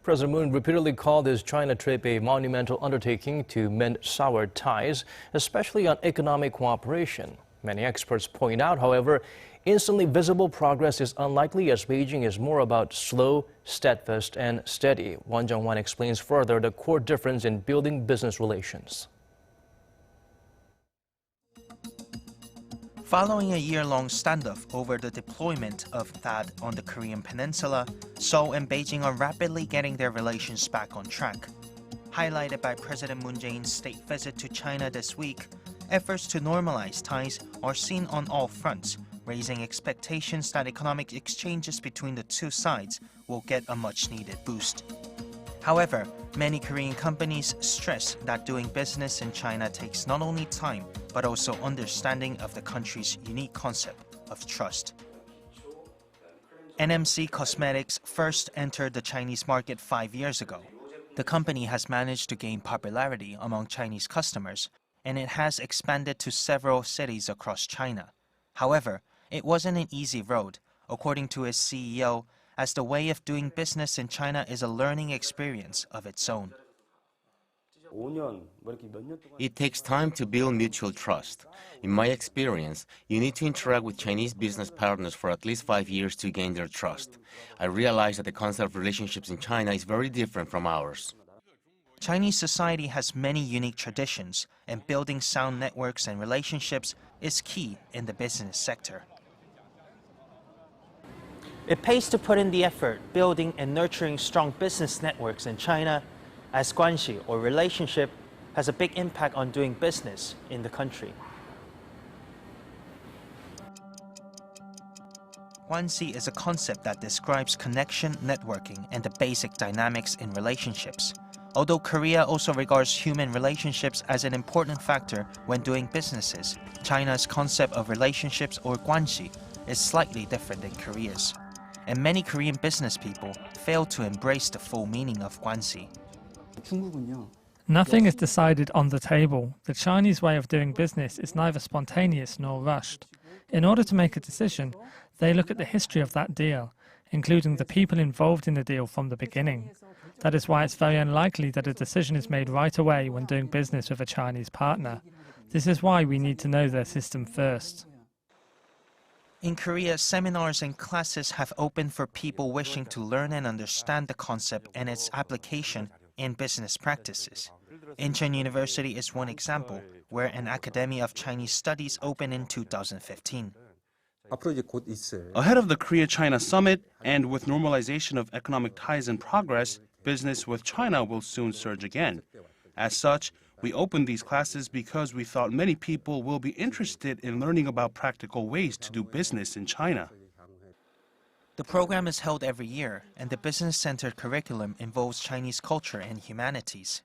President Moon repeatedly called his China trip a monumental undertaking to mend sour ties, especially on economic cooperation. Many experts point out, however, instantly visible progress is unlikely as Beijing is more about slow, steadfast, and steady. Jung-hwan explains further the core difference in building business relations. Following a year-long standoff over the deployment of THAAD on the Korean peninsula, Seoul and Beijing are rapidly getting their relations back on track. Highlighted by President Moon Jae-in's state visit to China this week, efforts to normalize ties are seen on all fronts, raising expectations that economic exchanges between the two sides will get a much-needed boost. However, many Korean companies stress that doing business in China takes not only time, but also understanding of the country's unique concept of trust. NMC Cosmetics first entered the Chinese market 5 years ago. The company has managed to gain popularity among Chinese customers, and it has expanded to several cities across China. However, it wasn't an easy road, according to its CEO, as the way of doing business in China is a learning experience of its own. It takes time to build mutual trust. In my experience, you need to interact with Chinese business partners for at least 5 years to gain their trust. I realize that the concept of relationships in China is very different from ours. Chinese society has many unique traditions, and building sound networks and relationships is key in the business sector. It pays to put in the effort building and nurturing strong business networks in China, as GUANXI, or relationship, has a big impact on doing business in the country. GUANXI is a concept that describes connection, networking, and the basic dynamics in relationships. Although Korea also regards human relationships as an important factor when doing businesses, China's concept of relationships, or GUANXI, is slightly different than Korea's. And many Korean business people fail to embrace the full meaning of GUANXI. Nothing is decided on the table. The Chinese way of doing business is neither spontaneous nor rushed. In order to make a decision, they look at the history of that deal, including the people involved in the deal from the beginning. That is why it's very unlikely that a decision is made right away when doing business with a Chinese partner. This is why we need to know their system first. In Korea, seminars and classes have opened for people wishing to learn and understand the concept and its application in business practices. Incheon University is one example, where an Academy of Chinese Studies opened in 2015. Ahead of the Korea-China summit and with normalization of economic ties in progress, business with China will soon surge again. As such, we opened these classes because we thought many people will be interested in learning about practical ways to do business in China. The program is held every year, and the business-centered curriculum involves Chinese culture and humanities.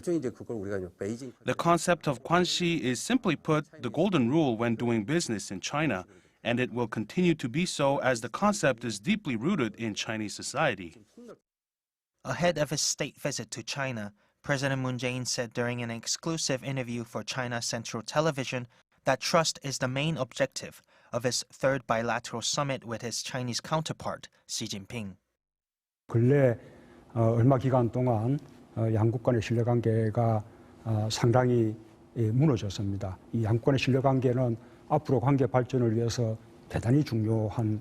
The concept of GUANXI is, simply put, the golden rule when doing business in China, and it will continue to be so as the concept is deeply rooted in Chinese society. Ahead of his state visit to China, President Moon Jae-in said during an exclusive interview for China Central Television that trust is the main objective of his third bilateral summit with his Chinese counterpart, Xi Jinping. 근래 얼마 기간 동안 양국 간의 신뢰관계가 상당히 무너졌습니다. 이 양국 간의 신뢰관계는 앞으로 관계 발전을 위해서 대단히 중요한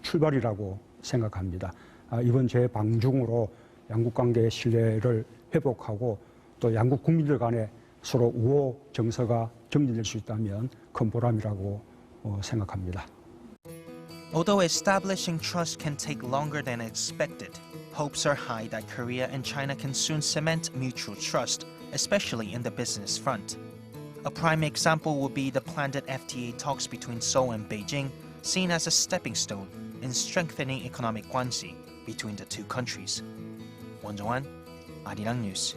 출발이라고 생각합니다. 이번 제 방중으로 양국 관계의 신뢰를 회복하고 또 양국 국민들 간에 서로 우호 정서가 정립될 수 있다면 큰 보람이라고 생각합니다. Although establishing trust can take longer than expected, hopes are high that Korea and China can soon cement mutual trust, especially in the business front. A prime example would be the planned FTA talks between Seoul and Beijing, seen as a stepping stone in strengthening economic GUANXI between the two countries. Jung-hwan, Arirang News.